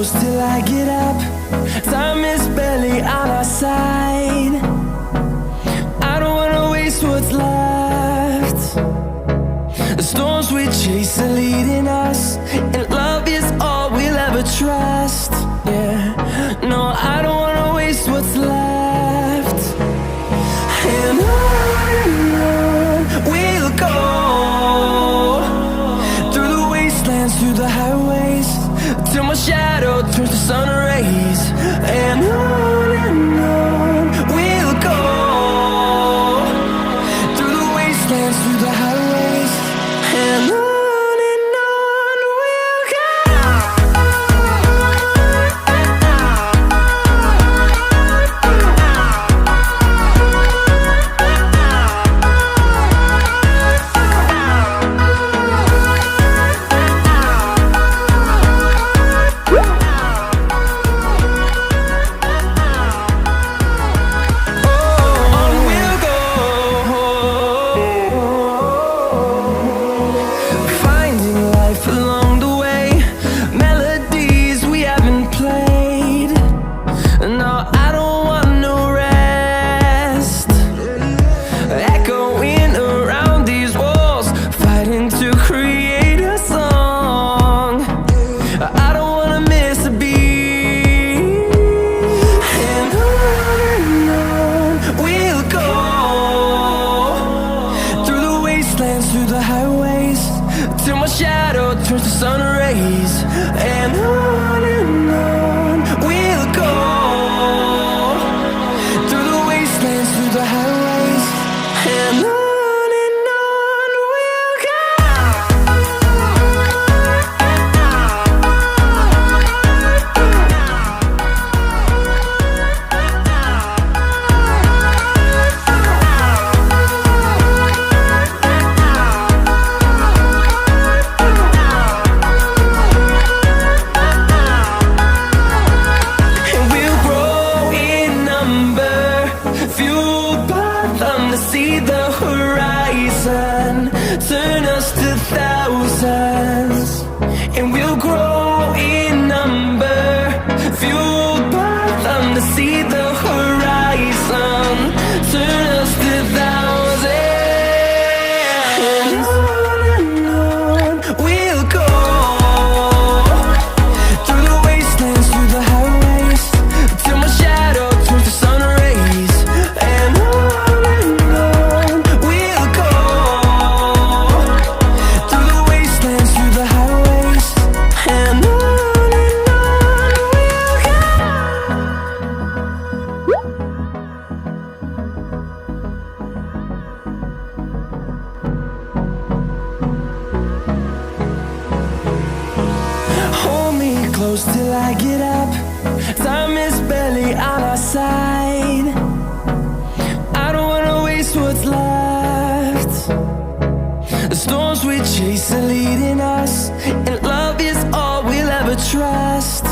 close till I get up. Time is barely on our side. I don't wanna waste what's left. The storms we chase are leading us, and love is all we'll ever trust. Yeah, no, I don't wanna waste what's left. And on we'll go, through the wastelands, through the highways, till my shadow turns to sun rays. And on we'll go, through the wastelands, through the highways, and on we'll go. Through the highways, till my shadow turns to sun rays. And on we'll go, through the wastelands, through the highways, and on we'll go. See the horizon, turn us to thousands, and we'll grow in number, fueled by them to see the horizon, turn us to thousands. And on we'll go, through the wastelands, through the highways, till my shadow turns to sun rays. And close till I get up. Time is barely on our side. I don't wanna waste what's left. The storms we chase are leading us, and love is all we'll ever trust.